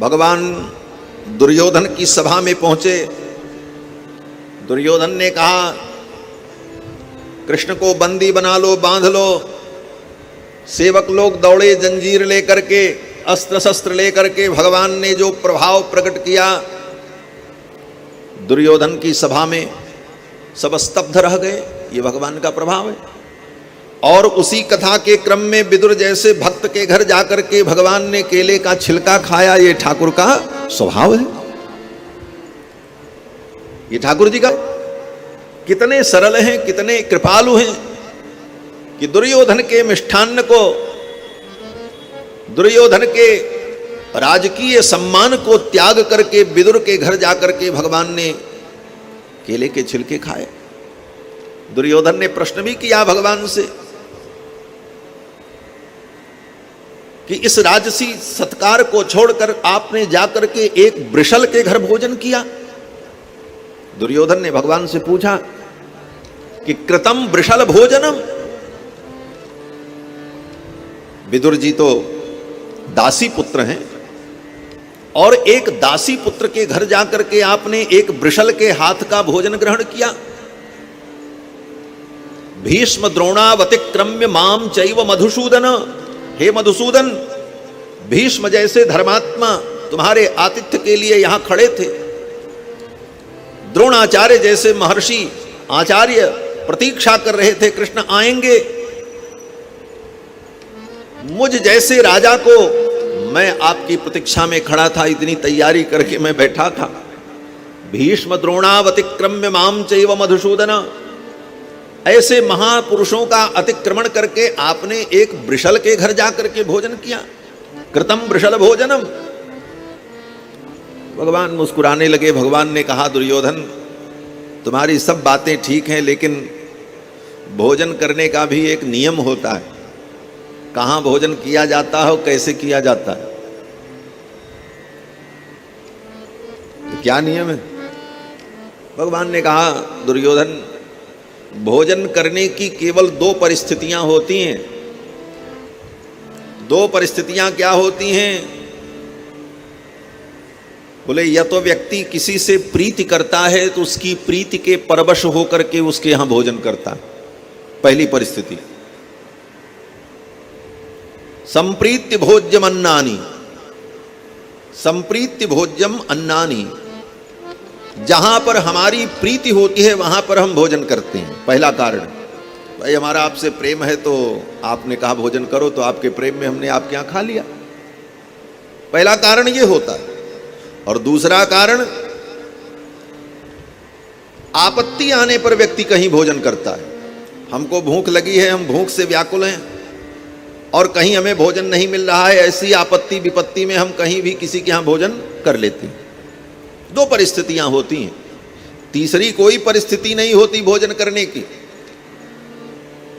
भगवान दुर्योधन की सभा में पहुंचे। दुर्योधन ने कहा, कृष्ण को बंदी बना लो, बांध लो। सेवक लोग दौड़े जंजीर लेकर के, अस्त्र शस्त्र लेकर के। भगवान ने जो प्रभाव प्रकट किया दुर्योधन की सभा में, सब स्तब्ध रह गए। ये भगवान का प्रभाव है। और उसी कथा के क्रम में विदुर जैसे भक्त के घर जाकर के भगवान ने केले का छिलका खाया। ये ठाकुर का स्वभाव है। ये ठाकुर जी का कितने सरल हैं, कितने कृपालु हैं कि दुर्योधन के मिष्ठान्न को, दुर्योधन के राजकीय सम्मान को त्याग करके विदुर के घर जाकर के भगवान ने केले के छिलके खाए। दुर्योधन ने प्रश्न भी किया भगवान से कि इस राजसी सत्कार को छोड़कर आपने जाकर के एक वृषल के घर भोजन किया। दुर्योधन ने भगवान से पूछा कि कृतम वृषल भोजनम। विदुर जी तो दासी पुत्र हैं और एक दासी पुत्र के घर जाकर के आपने एक वृषल के हाथ का भोजन ग्रहण किया। भीष्म द्रोणावतिक्रम्य माम चैव मधुसूदन। हे मधुसूदन, भीष्म जैसे धर्मात्मा तुम्हारे आतिथ्य के लिए यहां खड़े थे। द्रोणाचार्य जैसे महर्षि आचार्य प्रतीक्षा कर रहे थे कृष्ण आएंगे। मुझ जैसे राजा को, मैं आपकी प्रतीक्षा में खड़ा था, इतनी तैयारी करके मैं बैठा था। भीष्म द्रोणावतिक्रम्य माम चैव मधुसूदन, ऐसे महापुरुषों का अतिक्रमण करके आपने एक वृषल के घर जाकर के भोजन किया। कृतम वृषल भोजनम। भगवान मुस्कुराने लगे। भगवान ने कहा, दुर्योधन तुम्हारी सब बातें ठीक हैं, लेकिन भोजन करने का भी एक नियम होता है। कहाँ भोजन किया जाता है, कैसे किया जाता है, तो क्या नियम है? भगवान ने कहा, दुर्योधन भोजन करने की केवल दो परिस्थितियां होती हैं। दो परिस्थितियां क्या होती हैं? बोले, या तो व्यक्ति किसी से प्रीति करता है तो उसकी प्रीति के परवश होकर के उसके यहां भोजन करता है, पहली परिस्थिति। संप्रीत्य भोज्यम अन्नानि, संप्रीत्य भोज्यम अन्नानि। जहां पर हमारी प्रीति होती है वहां पर हम भोजन करते हैं। पहला कारण, भाई हमारा आपसे प्रेम है तो आपने कहा भोजन करो, तो आपके प्रेम में हमने आपके यहां खा लिया। पहला कारण ये होता है। और दूसरा कारण, आपत्ति आने पर व्यक्ति कहीं भोजन करता है। हमको भूख लगी है, हम भूख से व्याकुल हैं और कहीं हमें भोजन नहीं मिल रहा है, ऐसी आपत्ति विपत्ति में हम कहीं भी किसी के यहां भोजन कर लेते हैं। दो परिस्थितियां होती हैं, तीसरी कोई परिस्थिति नहीं होती भोजन करने की।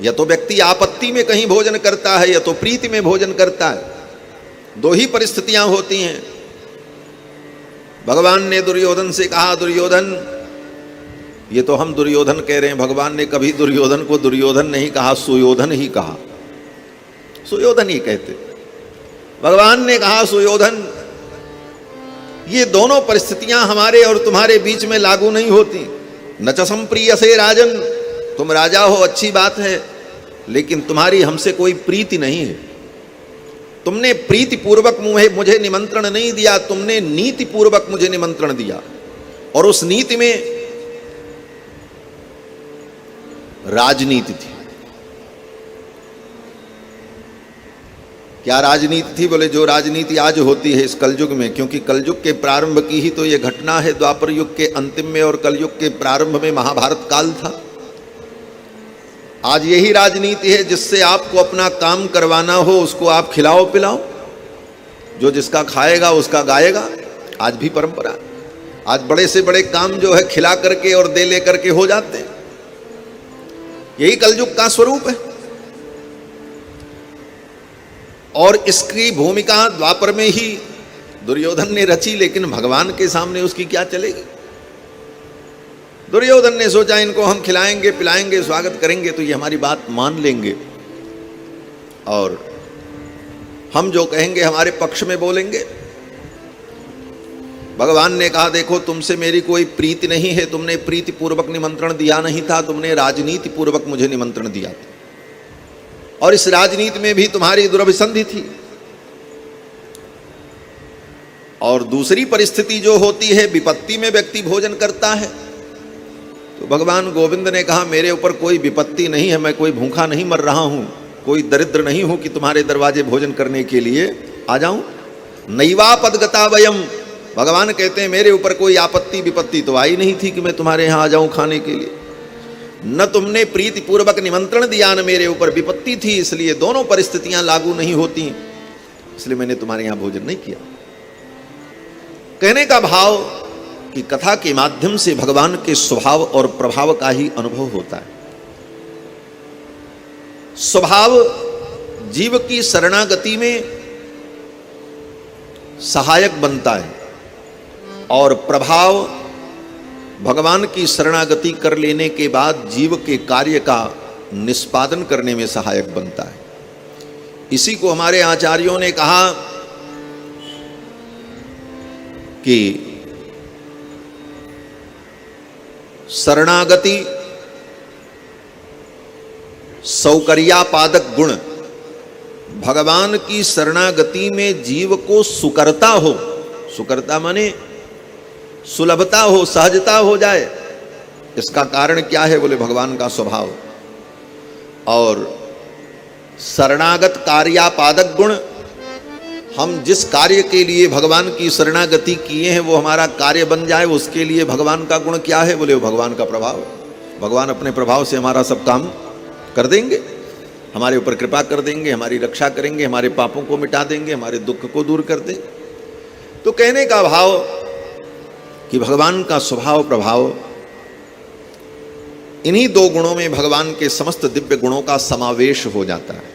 या तो व्यक्ति आपत्ति में कहीं भोजन करता है या तो प्रीति में भोजन करता है। दो ही परिस्थितियां होती हैं। भगवान ने दुर्योधन से कहा, दुर्योधन, ये तो हम दुर्योधन कह रहे हैं, भगवान ने कभी दुर्योधन को दुर्योधन नहीं कहा, सुयोधन ही कहा। सुयोधन ही कहते। भगवान ने कहा, सुयोधन, ये दोनों परिस्थितियां हमारे और तुम्हारे बीच में लागू नहीं होती। न च संप्रिय से राजन, तुम राजा हो अच्छी बात है, लेकिन तुम्हारी हमसे कोई प्रीति नहीं है। तुमने प्रीति पूर्वक मुझे निमंत्रण नहीं दिया, तुमने नीति पूर्वक मुझे निमंत्रण दिया। और उस नीति में राजनीति थी। क्या राजनीति थी? बोले, जो राजनीति आज होती है इस कलयुग में, क्योंकि कलयुग के प्रारंभ की ही तो ये घटना है। द्वापर युग के अंतिम में और कलयुग के प्रारंभ में महाभारत काल था। आज यही राजनीति है, जिससे आपको अपना काम करवाना हो उसको आप खिलाओ पिलाओ, जो जिसका खाएगा उसका गाएगा। आज भी परंपरा, आज बड़े से बड़े काम जो है खिला करके और दे ले करके हो जाते हैं। यही कलयुग का स्वरूप है। और इसकी भूमिका द्वापर में ही दुर्योधन ने रची, लेकिन भगवान के सामने उसकी क्या चलेगी? दुर्योधन ने सोचा, इनको हम खिलाएंगे पिलाएंगे स्वागत करेंगे तो ये हमारी बात मान लेंगे और हम जो कहेंगे हमारे पक्ष में बोलेंगे। भगवान ने कहा देखो तुमसे मेरी कोई प्रीति नहीं है, तुमने प्रीति पूर्वक निमंत्रण दिया नहीं था, तुमने राजनीति पूर्वक मुझे निमंत्रण दिया था और इस राजनीति में भी तुम्हारी दुरभिसंधि थी। और दूसरी परिस्थिति जो होती है, विपत्ति में व्यक्ति भोजन करता है। तो भगवान गोविंद ने कहा मेरे ऊपर कोई विपत्ति नहीं है, मैं कोई भूखा नहीं मर रहा हूं, कोई दरिद्र नहीं हूं कि तुम्हारे दरवाजे भोजन करने के लिए आ जाऊं। नैवापदगता वयम, भगवान कहते हैं मेरे ऊपर कोई आपत्ति विपत्ति तो आई नहीं थी कि मैं तुम्हारे यहां आ जाऊं खाने के लिए। न तुमने प्रीति पूर्वक निमंत्रण दिया, न मेरे ऊपर विपत्ति थी, इसलिए दोनों परिस्थितियां लागू नहीं होती, इसलिए मैंने तुम्हारे यहां भोजन नहीं किया। कहने का भाव कि कथा के माध्यम से भगवान के स्वभाव और प्रभाव का ही अनुभव होता है। स्वभाव जीव की शरणागति में सहायक बनता है और प्रभाव भगवान की शरणागति कर लेने के बाद जीव के कार्य का निष्पादन करने में सहायक बनता है। इसी को हमारे आचार्यों ने कहा कि शरणागति सौकर्यापादक गुण, भगवान की शरणागति में जीव को सुकरता हो, सुकरता माने सुलभता हो, सहजता हो जाए। इसका कारण क्या है? बोले भगवान का स्वभाव। और शरणागत कार्यापादक गुण, हम जिस कार्य के लिए भगवान की शरणागति किए हैं वो हमारा कार्य बन जाए, उसके लिए भगवान का गुण क्या है? बोले वो भगवान का प्रभाव। भगवान अपने प्रभाव से हमारा सब काम कर देंगे, हमारे ऊपर कृपा कर देंगे, हमारी रक्षा करेंगे, हमारे पापों को मिटा देंगे, हमारे दुख को दूर कर देंगे। तो कहने का भाव कि भगवान का स्वभाव प्रभाव, इन्हीं दो गुणों में भगवान के समस्त दिव्य गुणों का समावेश हो जाता है।